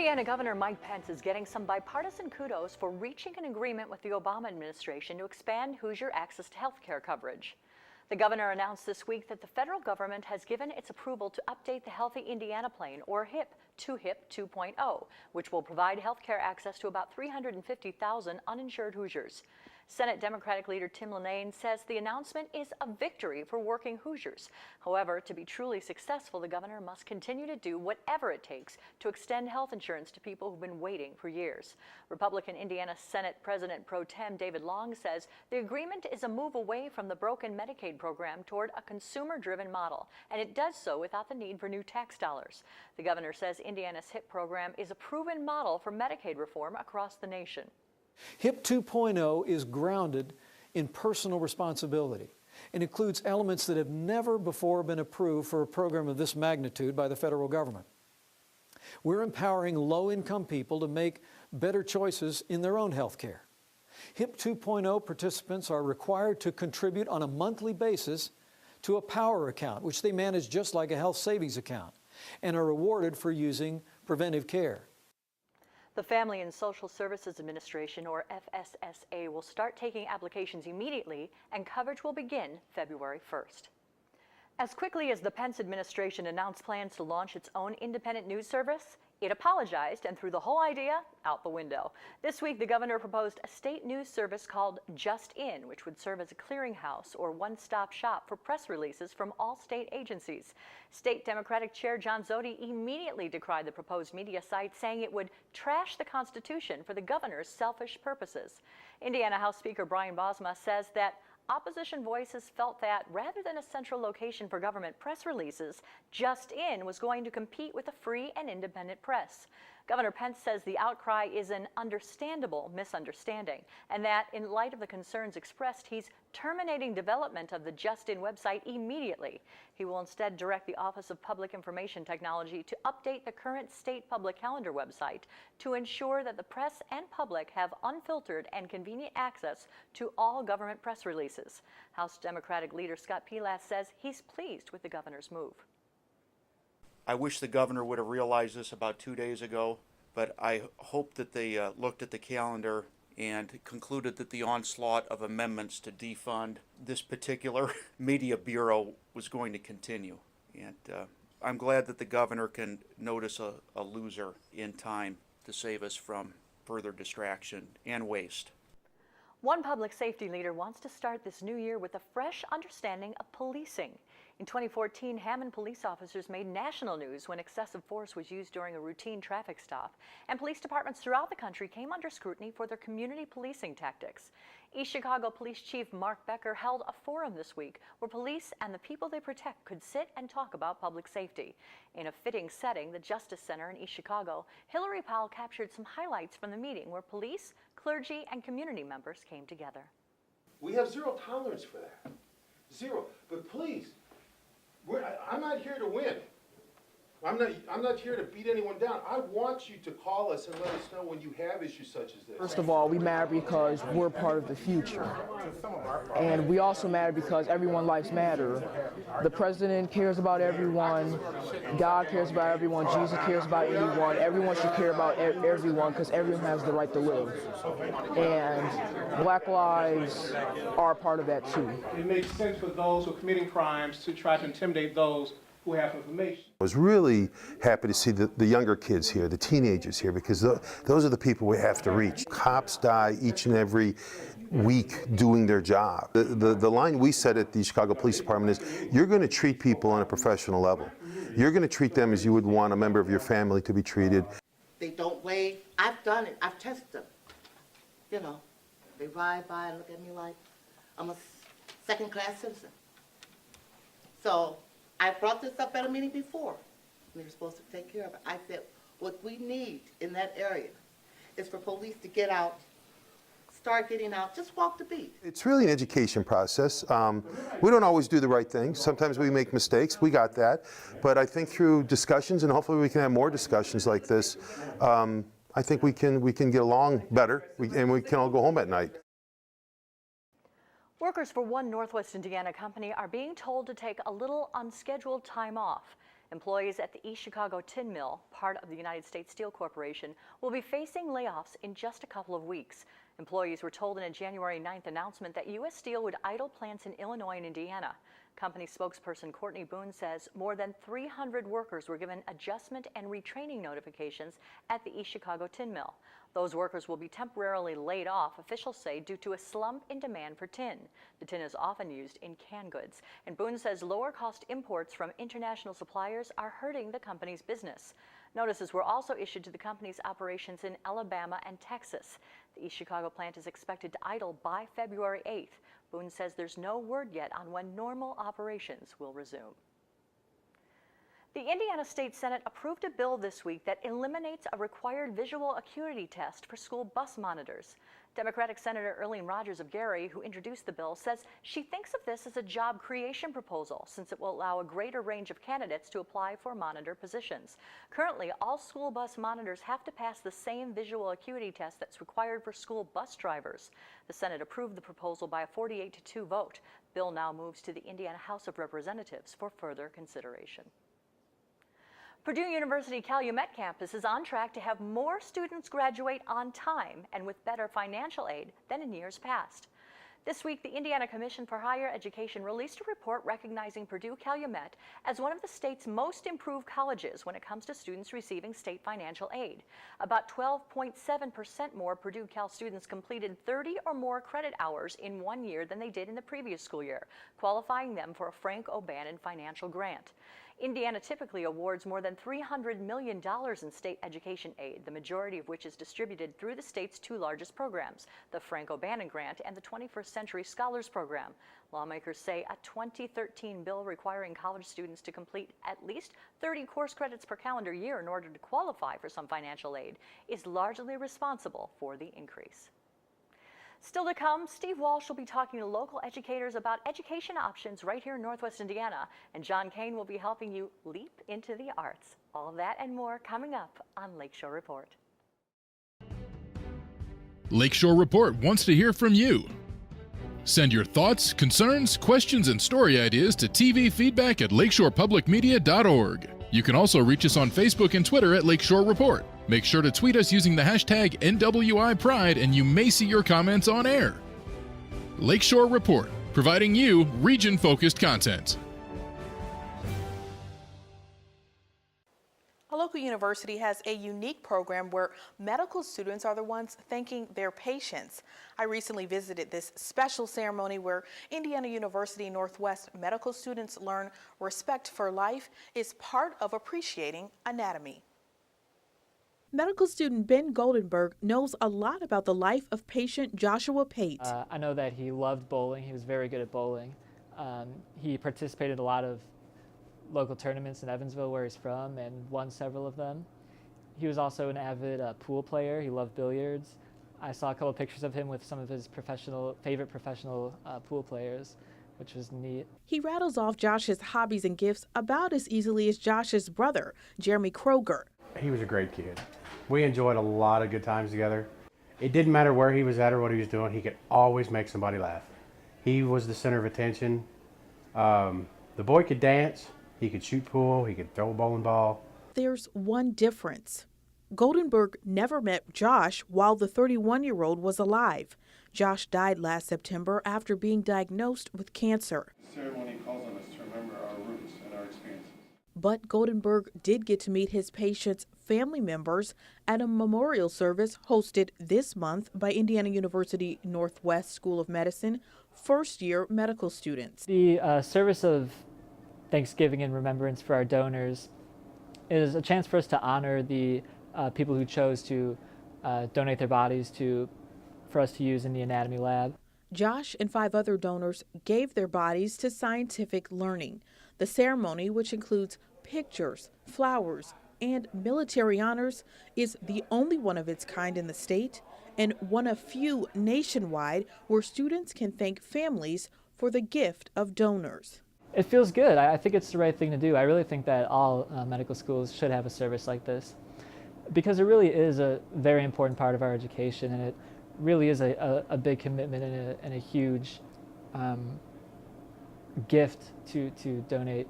Indiana Governor Mike Pence is getting some bipartisan kudos for reaching an agreement with the Obama administration to expand Hoosier access to health care coverage. The governor announced this week that the federal government has given its approval to update the Healthy Indiana Plan, or HIP, to HIP 2.0, which will provide health care access to about 350,000 uninsured Hoosiers. Senate Democratic leader Tim Lanane says the announcement is a victory for working Hoosiers. However, to be truly successful, the governor must continue to do whatever it takes to extend health insurance to people who've been waiting for years. Republican Indiana Senate President Pro Tem David Long says the agreement is a move away from the broken Medicaid program toward a consumer-driven model, and it does so without the need for new tax dollars. The governor says Indiana's HIP program is a proven model for Medicaid reform across the nation. HIP 2.0 is grounded in personal responsibility and includes elements that have never before been approved for a program of this magnitude by the federal government. We're empowering low-income people to make better choices in their own health care. HIP 2.0 participants are required to contribute on a monthly basis to a power account, which they manage just like a health savings account, and are rewarded for using preventive care. The Family and Social Services Administration, or FSSA, will start taking applications immediately, and coverage will begin February 1st. As quickly as the Pence administration announced plans to launch its own independent news service, it apologized and threw the whole idea out the window. This week, the governor proposed a state news service called Just In, which would serve as a clearinghouse or one-stop shop for press releases from all state agencies. State Democratic Chair John Zodi immediately decried the proposed media site, saying it would trash the Constitution for the governor's selfish purposes. Indiana House Speaker Brian Bosma says that opposition voices felt that rather than a central location for government press releases, Just In was going to compete with a free and independent press. Governor Pence says the outcry is an understandable misunderstanding, and that in light of the concerns expressed, he's terminating development of the Just In website immediately. He will instead direct the Office of Public Information Technology to update the current state public calendar website to ensure that the press and public have unfiltered and convenient access to all government press releases. House Democratic leader Scott Pelath says he's pleased with the governor's move. I wish the governor would have realized this about 2 days ago, but I hope that they looked at the calendar and concluded that the onslaught of amendments to defund this particular media bureau was going to continue. And I'm glad that the governor can notice a loser in time to save us from further distraction and waste. One public safety leader wants to start this new year with a fresh understanding of policing. In 2014, Hammond police officers made national news when excessive force was used during a routine traffic stop, and police departments throughout the country came under scrutiny for their community policing tactics. East Chicago Police Chief Mark Becker held a forum this week where police and the people they protect could sit and talk about public safety. In a fitting setting, the Justice Center in East Chicago, Hillary Powell captured some highlights from the meeting where police, clergy, and community members came together. We have zero tolerance for that. Zero. But please, I'm not here to win. I'm not here to beat anyone down. I want you to call us and let us know when you have issues such as this. First of all, we matter because we're part of the future. And we also matter because everyone's lives matter. The president cares about everyone. God cares about everyone. Jesus cares about anyone. Everyone should care about everyone because everyone has the right to live. And Black lives are a part of that too. It makes sense for those who are committing crimes to try to intimidate those who have information. I was really happy to see the younger kids here, the teenagers here, because those are the people we have to reach. Cops die each and every week doing their job. The line we set at the Chicago Police Department is, you're going to treat people on a professional level. You're going to treat them as you would want a member of your family to be treated. They don't wave. I've done it. I've tested them. You know, they ride by and look at me like I'm a second-class citizen. So I brought this up at a meeting before, and they were supposed to take care of it. I said, what we need in that area is for police to get out, start getting out, just walk the beat. It's really an education process. We don't always do the right thing. Sometimes we make mistakes. We got that. But I think through discussions, and hopefully we can have more discussions like this, I think we can get along better, and we can all go home at night. Workers for one Northwest Indiana company are being told to take a little unscheduled time off. Employees at the East Chicago Tin Mill, part of the United States Steel Corporation, will be facing layoffs in just a couple of weeks. Employees were told in a January 9th announcement that U.S. Steel would idle plants in Illinois and Indiana. Company spokesperson Courtney Boone says more than 300 workers were given adjustment and retraining notifications at the East Chicago Tin Mill. Those workers will be temporarily laid off, officials say, due to a slump in demand for tin. The tin is often used in canned goods, and Boone says lower cost imports from international suppliers are hurting the company's business. Notices were also issued to the company's operations in Alabama and Texas. The East Chicago plant is expected to idle by February 8th. Boone says there's no word yet on when normal operations will resume. The Indiana State Senate approved a bill this week that eliminates a required visual acuity test for school bus monitors. Democratic Senator Earlene Rogers of Gary, who introduced the bill, says she thinks of this as a job creation proposal since it will allow a greater range of candidates to apply for monitor positions. Currently, all school bus monitors have to pass the same visual acuity test that's required for school bus drivers. The Senate approved the proposal by a 48-2 vote. Bill now moves to the Indiana House of Representatives for further consideration. Purdue University Calumet campus is on track to have more students graduate on time and with better financial aid than in years past. This week, the Indiana Commission for Higher Education released a report recognizing Purdue Calumet as one of the state's most improved colleges when it comes to students receiving state financial aid. About 12.7% more Purdue Cal students completed 30 or more credit hours in 1 year than they did in the previous school year, qualifying them for a Frank O'Bannon financial grant. Indiana typically awards more than $300 million in state education aid, the majority of which is distributed through the state's two largest programs, the Frank O'Bannon Grant and the 21st Century Scholars Program. Lawmakers say a 2013 bill requiring college students to complete at least 30 course credits per calendar year in order to qualify for some financial aid is largely responsible for the increase. Still to come, Steve Walsh will be talking to local educators about education options right here in Northwest Indiana, and John Kane will be helping you leap into the arts. All of that and more coming up on Lakeshore Report. Lakeshore Report wants to hear from you. Send your thoughts, concerns, questions, and story ideas to tvfeedback@lakeshorepublicmedia.org. You can also reach us on Facebook and Twitter at Lakeshore Report. Make sure to tweet us using the hashtag NWIPride and you may see your comments on air. Lakeshore Report, providing you region-focused content. A local university has a unique program where medical students are the ones thanking their patients. I recently visited this special ceremony where Indiana University Northwest medical students learn respect for life is part of appreciating anatomy. Medical student Ben Goldenberg knows a lot about the life of patient Joshua Pate. I know that he loved bowling. He was very good at bowling. He participated in a lot of local tournaments in Evansville, where he's from, and won several of them. He was also an avid pool player. He loved billiards. I saw a couple of pictures of him with some of his favorite professional pool players, which was neat. He rattles off Josh's hobbies and gifts about as easily as Josh's brother, Jeremy Kroger. He was a great kid. We enjoyed a lot of good times together. It didn't matter where he was at or what he was doing, he could always make somebody laugh. He was the center of attention. The boy could dance, he could shoot pool, he could throw a bowling ball. There's one difference. Goldenberg never met Josh while the 31-year-old was alive. Josh died last September after being diagnosed with cancer. The ceremony calls on us to remember our roots and our experiences. But Goldenberg did get to meet his patient's family members at a memorial service hosted this month by Indiana University Northwest School of Medicine first-year medical students. The service of Thanksgiving and remembrance for our donors is a chance for us to honor the people who chose to donate their bodies for us to use in the anatomy lab. Josh and 5 other donors gave their bodies to scientific learning. The ceremony, which includes pictures, flowers, and military honors, is the only one of its kind in the state and one of few nationwide where students can thank families for the gift of donors. It feels good. I think it's the right thing to do. I really think that all medical schools should have a service like this because it really is a very important part of our education, and it really is a big commitment and a huge gift to donate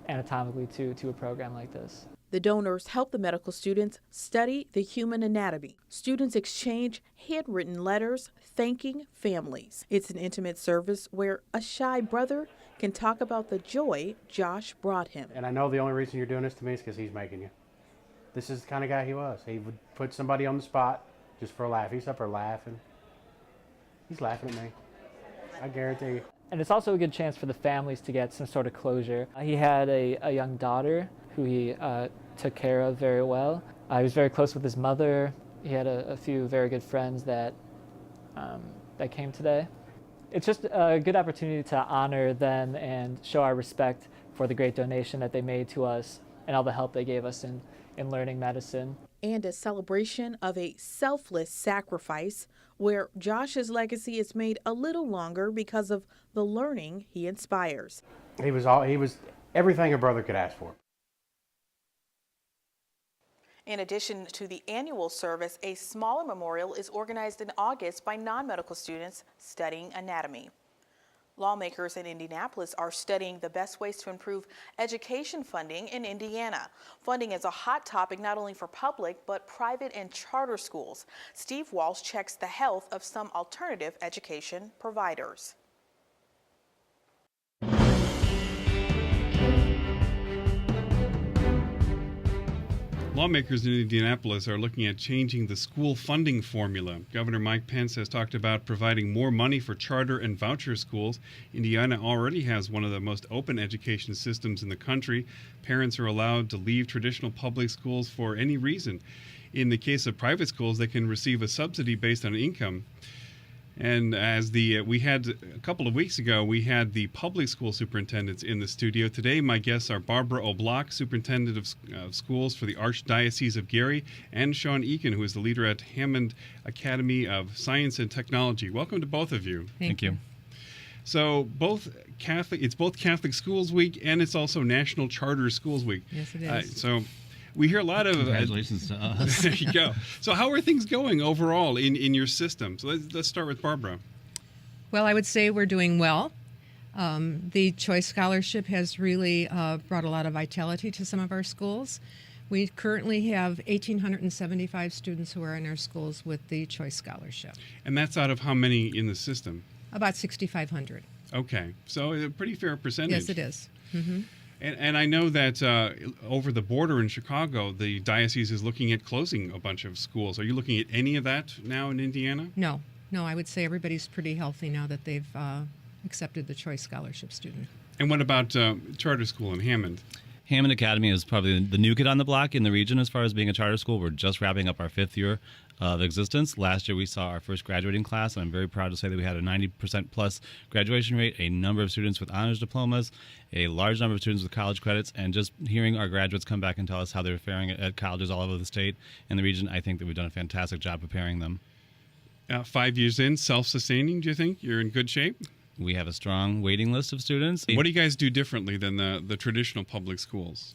anatomically to a program like this. The donors help the medical students study the human anatomy. Students exchange handwritten letters thanking families. It's an intimate service where a shy brother can talk about the joy Josh brought him. And I know the only reason you're doing this to me is because he's making you. This is the kind of guy he was. He would put somebody on the spot just for a laugh. He's up there laughing. He's laughing at me. I guarantee you. And it's also a good chance for the families to get some sort of closure. He had a young daughter who he took care of very well. He was very close with his mother. He had a few very good friends that came today. It's just a good opportunity to honor them and show our respect for the great donation that they made to us and all the help they gave us in learning medicine. And a celebration of a selfless sacrifice where Josh's legacy is made a little longer because of the learning he inspires. He was everything a brother could ask for. In addition to the annual service, a smaller memorial is organized in August by non-medical students studying anatomy. Lawmakers in Indianapolis are studying the best ways to improve education funding in Indiana. Funding is a hot topic not only for public, but private and charter schools. Steve Walsh checks the health of some alternative education providers. Lawmakers in Indianapolis are looking at changing the school funding formula. Governor Mike Pence has talked about providing more money for charter and voucher schools. Indiana already has one of the most open education systems in the country. Parents are allowed to leave traditional public schools for any reason. In the case of private schools, they can receive a subsidy based on income. And as we had a couple of weeks ago, we had the public school superintendents in the studio. Today, my guests are Barbara O'Block, superintendent of schools for the Archdiocese of Gary, and Sean Eakin, who is the leader at Hammond Academy of Science and Technology. Welcome to both of you. Thank you. So it's both Catholic Schools Week and it's also National Charter Schools Week. Yes, it is. So we hear a lot of congratulations to us. There you go. So how are things going overall in your system? So let's start with Barbara. Well, I would say we're doing well. The Choice Scholarship has really brought a lot of vitality to some of our schools. We currently have 1,875 students who are in our schools with the Choice Scholarship. And that's out of how many in the system? About 6,500. Okay, so a pretty fair percentage. Yes, it is. Mm-hmm. And I know that over the border in Chicago, the diocese is looking at closing a bunch of schools. Are you looking at any of that now in Indiana? No, I would say everybody's pretty healthy now that they've accepted the Choice Scholarship student. And what about charter school in Hammond? Hammond Academy is probably the new kid on the block in the region as far as being a charter school. We're just wrapping up our 5th year of existence. Last year we saw our first graduating class, and I'm very proud to say that we had a 90% plus graduation rate, a number of students with honors diplomas, a large number of students with college credits, and just hearing our graduates come back and tell us how they're faring at colleges all over the state and the region, I think that we've done a fantastic job preparing them. 5 years in, self-sustaining, do you think? You're in good shape? We have a strong waiting list of students. What do you guys do differently than the traditional public schools?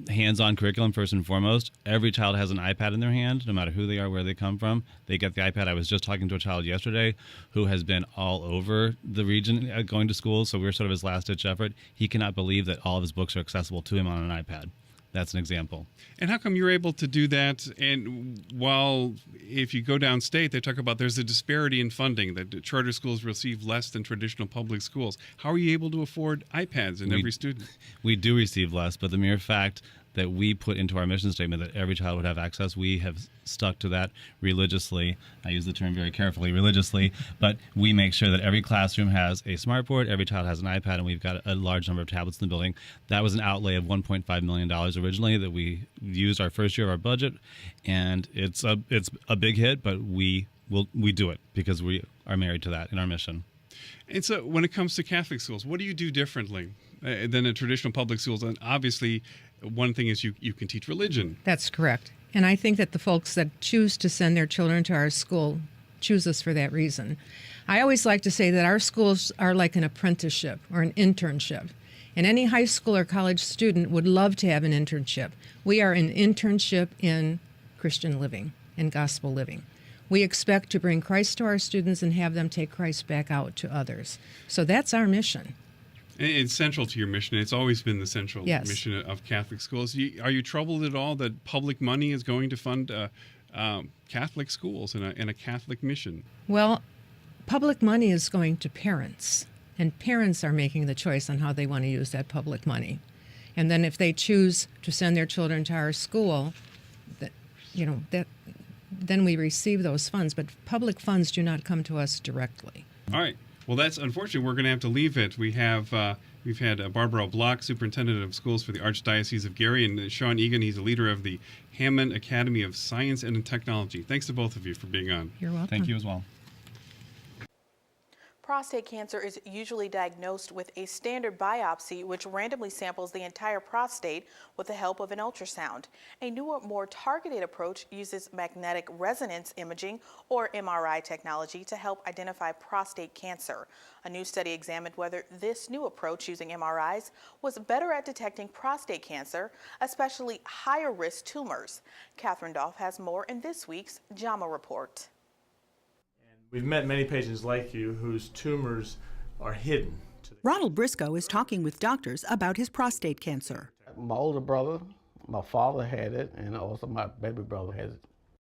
Hands-on curriculum first and foremost. Every child has an iPad in their hand, no matter who they are, where they come from. They get the iPad. I was just talking to a child yesterday who has been all over the region going to school, so we're sort of his last-ditch effort. He cannot believe that all of his books are accessible to him on an iPad. That's an example. And how come you're able to do that? And while if you go downstate, they talk about there's a disparity in funding, that charter schools receive less than traditional public schools. How are you able to afford iPads in every student? We do receive less, but the mere fact that we put into our mission statement that every child would have access, we have stuck to that religiously. I use the term very carefully, religiously, but we make sure that every classroom has a smartboard, every child has an iPad, and we've got a large number of tablets in the building. That was an outlay of $1.5 million originally that we used our first year of our budget, and it's a big hit, but we do it because we are married to that in our mission. And so when it comes to Catholic schools, what do you do differently than in traditional public schools? And obviously, one thing is you can teach religion. That's correct. And I think that the folks that choose to send their children to our school choose us for that reason. I always like to say that our schools are like an apprenticeship or an internship. And any high school or college student would love to have an internship. We are an internship in Christian living and gospel living. We expect to bring Christ to our students and have them take Christ back out to others. So that's our mission. It's central to your mission. It's always been the central Yes. mission of Catholic schools. Are you troubled at all that public money is going to fund Catholic schools and a Catholic mission? Well, public money is going to parents, and parents are making the choice on how they want to use that public money. And then if they choose to send their children to our school, then we receive those funds. But public funds do not come to us directly. All right. Well, that's unfortunate. We're going to have to leave it. We've had Barbara Block, Superintendent of Schools for the Archdiocese of Gary, and Sean Egan. He's a leader of the Hammond Academy of Science and Technology. Thanks to both of you for being on. You're welcome. Thank you as well. Prostate cancer is usually diagnosed with a standard biopsy, which randomly samples the entire prostate with the help of an ultrasound. A newer, more targeted approach uses magnetic resonance imaging, or MRI technology, to help identify prostate cancer. A new study examined whether this new approach using MRIs was better at detecting prostate cancer, especially higher risk tumors. Catherine Dolph has more in this week's JAMA report. We've met many patients like you whose tumors are hidden. Ronald Briscoe is talking with doctors about his prostate cancer. My older brother, my father had it, and also my baby brother has it.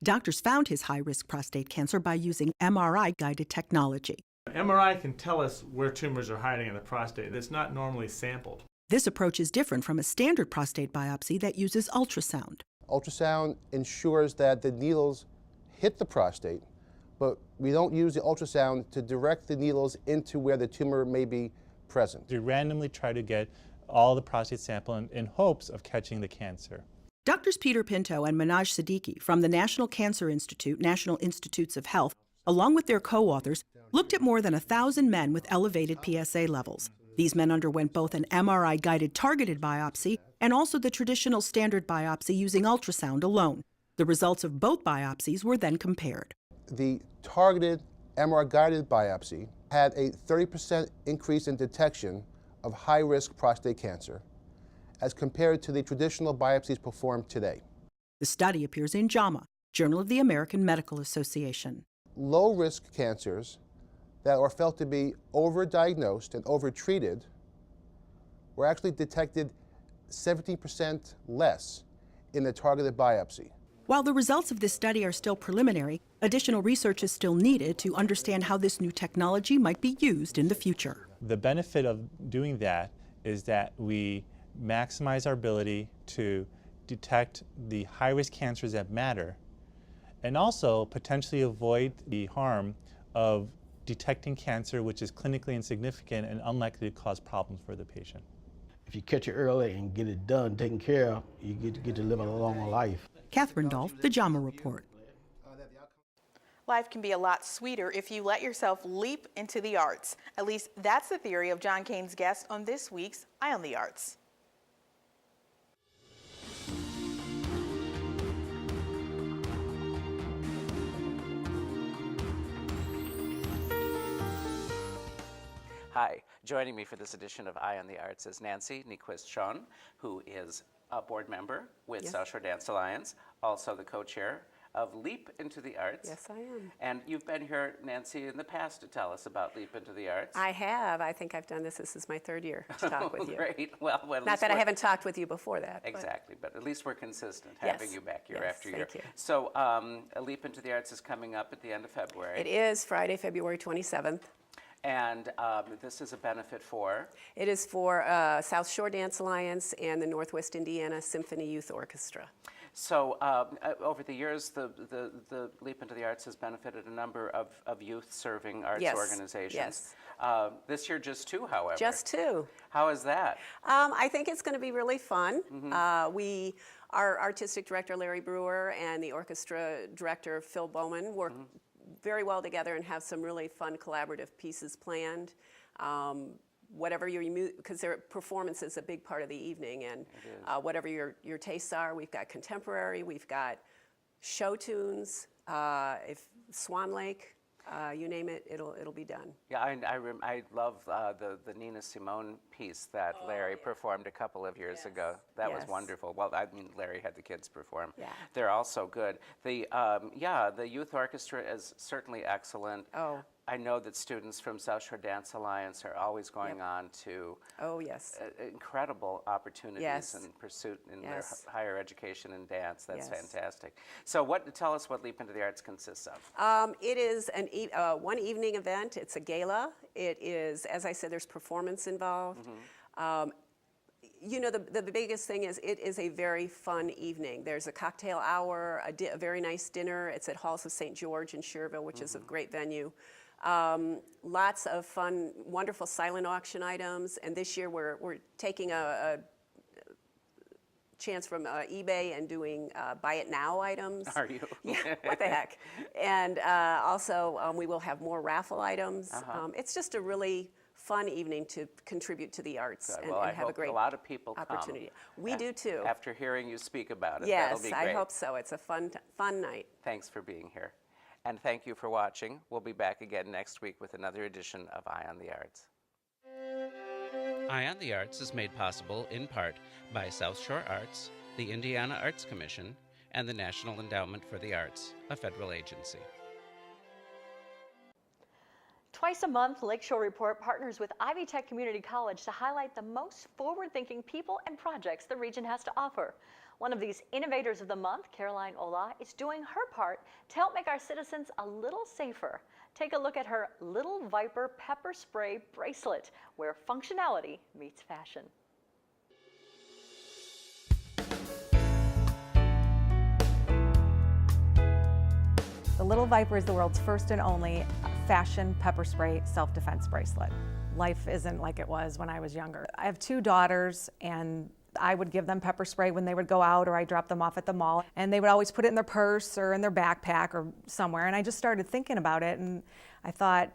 Doctors found his high-risk prostate cancer by using MRI-guided technology. MRI can tell us where tumors are hiding in the prostate. It's not normally sampled. This approach is different from a standard prostate biopsy that uses ultrasound. Ultrasound ensures that the needles hit the prostate, but we don't use the ultrasound to direct the needles into where the tumor may be present. We randomly try to get all the prostate sample in hopes of catching the cancer. Doctors Peter Pinto and Manaj Siddiqui from the National Cancer Institute, National Institutes of Health, along with their co-authors, looked at more than 1,000 men with elevated PSA levels. These men underwent both an MRI-guided targeted biopsy and also the traditional standard biopsy using ultrasound alone. The results of both biopsies were then compared. The targeted MR-guided biopsy had a 30% increase in detection of high-risk prostate cancer as compared to the traditional biopsies performed today. The study appears in JAMA, Journal of the American Medical Association. Low-risk cancers that are felt to be overdiagnosed and overtreated were actually detected 17% less in the targeted biopsy. While the results of this study are still preliminary, additional research is still needed to understand how this new technology might be used in the future. The benefit of doing that is that we maximize our ability to detect the high-risk cancers that matter, and also potentially avoid the harm of detecting cancer which is clinically insignificant and unlikely to cause problems for the patient. If you catch it early and get it done, taken care of, you get to live a longer life. Catherine Dolph, the JAMA Report. Life can be a lot sweeter if you let yourself leap into the arts. At least that's the theory of John Kane's guest on this week's Eye on the Arts. Hi, joining me for this edition of Eye on the Arts is Nancy Nyquist-Schoen, who is a board member with South Shore Dance Alliance, also the co-chair of Leap into the Arts. Yes, I am. And you've been here, Nancy, in the past to tell us about Leap into the Arts. I have. I think I've done this. This is my third year to talk with you. Great. Well, Not that I haven't talked with you before that. Exactly, but at least we're consistent Yes. having you back year Yes, after year. thank you. So A Leap into the Arts is coming up at the end of February. It is Friday, February 27th. And this is a benefit for? It is for South Shore Dance Alliance and the Northwest Indiana Symphony Youth Orchestra. So over the years, the Leap into the Arts has benefited a number of youth-serving arts organizations. Yes. This year, just two, however. Just two. How is that? I think it's going to be really fun. Our artistic director, Larry Brewer, and the orchestra director, Phil Bowman, work very well together and have some really fun collaborative pieces planned. Whatever because their performance is a big part of the evening, and whatever your tastes are, we've got contemporary, we've got show tunes, if Swan Lake, you name it, it'll be done. Yeah, I love the Nina Simone piece that Larry performed a couple of years ago. That was wonderful. Well, I mean, Larry had the kids perform. They're also good. The youth orchestra is certainly excellent. I know that students from South Shore Dance Alliance are always going on to incredible opportunities and pursuit in their higher education and dance. That's fantastic. So tell us what Leap Into the Arts consists of. It is one evening event. It's a gala. It is, as I said, there's performance involved. You know, the biggest thing is it is a very fun evening. There's a cocktail hour, a very nice dinner. It's at Halls of St. George in Schererville, which is a great venue. Lots of fun, wonderful silent auction items. And this year we're taking a chance from eBay and doing buy it now items. Are you? Yeah, what the heck. And also we will have more raffle items. It's just a really fun evening to contribute to the arts and have a great a lot of people opportunity. Come We do too. After hearing you speak about it. Yes, that'll be great. I hope so. It's a fun night. Thanks for being here. And thank you for watching. We'll be back again next week with another edition of Eye on the Arts. Eye on the Arts is made possible in part by South Shore Arts, the Indiana Arts Commission, and the National Endowment for the Arts, a federal agency. Twice a month, Lakeshore Report partners with Ivy Tech Community College to highlight the most forward-thinking people and projects the region has to offer. One of these Innovators of the Month, Caroline Ola, is doing her part to help make our citizens a little safer. Take a look at her Little Viper pepper spray bracelet, where functionality meets fashion. The Little Viper is the world's first and only fashion pepper spray self-defense bracelet. Life isn't like it was when I was younger. I have 2 daughters, and I would give them pepper spray when they would go out, or I drop them off at the mall, and they would always put it in their purse or in their backpack or somewhere. And I just started thinking about it, and I thought,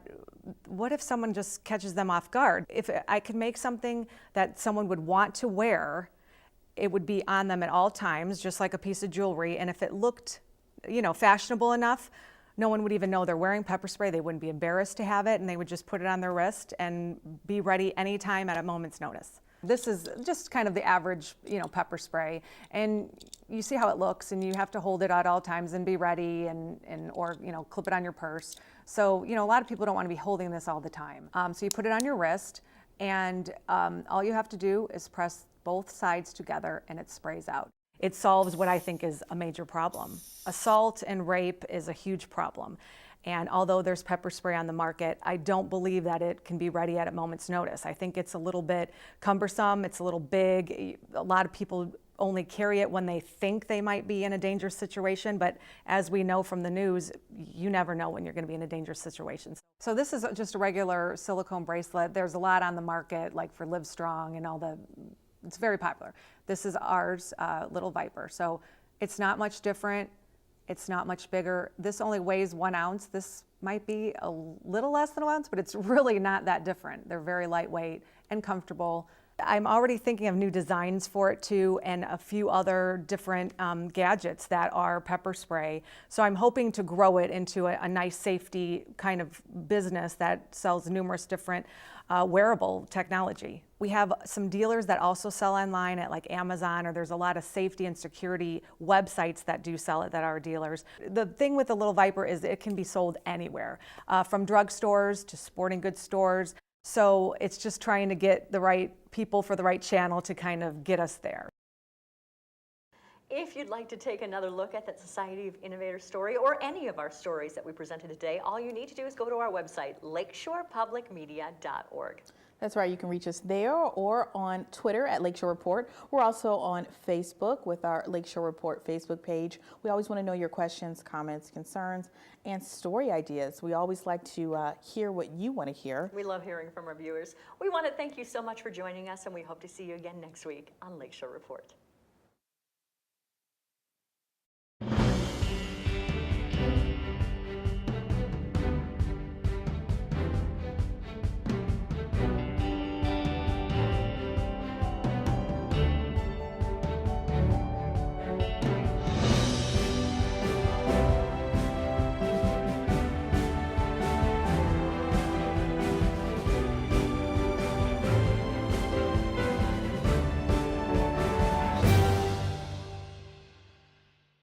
what if someone just catches them off guard? If I could make something that someone would want to wear, it would be on them at all times, just like a piece of jewelry. And if it looked, you know, fashionable enough, no one would even know they're wearing pepper spray. They wouldn't be embarrassed to have it, and they would just put it on their wrist and be ready anytime at a moment's notice. This is just kind of the average, you know, pepper spray, and you see how it looks, and you have to hold it at all times and be ready, or you know, clip it on your purse. So you know, a lot of people don't want to be holding this all the time. So you put it on your wrist, and all you have to do is press both sides together, and it sprays out. It solves what I think is a major problem. Assault and rape is a huge problem. And although there's pepper spray on the market, I don't believe that it can be ready at a moment's notice. I think it's a little bit cumbersome, it's a little big. A lot of people only carry it when they think they might be in a dangerous situation, but as we know from the news, you never know when you're going to be in a dangerous situation. So this is just a regular silicone bracelet. There's a lot on the market, like for Livestrong and all the, it's very popular. This is ours, Little Viper. So it's not much different. It's not much bigger. This only weighs 1 ounce. This might be a little less than 1 ounce, but it's really not that different. They're very lightweight and comfortable. I'm already thinking of new designs for it too, and a few other different gadgets that are pepper spray. So I'm hoping to grow it into a nice safety kind of business that sells numerous different wearable technology. We have some dealers that also sell online at like Amazon, or there's a lot of safety and security websites that do sell it that are dealers. The thing with the Little Viper is it can be sold anywhere, from drugstores to sporting goods stores. So it's just trying to get the right people for the right channel to kind of get us there. If you'd like to take another look at that Society of Innovators story, or any of our stories that we presented today, all you need to do is go to our website, lakeshorepublicmedia.org. That's right. You can reach us there or on Twitter at Lakeshore Report. We're also on Facebook with our Lakeshore Report Facebook page. We always want to know your questions, comments, concerns, and story ideas. We always like to hear what you want to hear. We love hearing from our viewers. We want to thank you so much for joining us, and we hope to see you again next week on Lakeshore Report.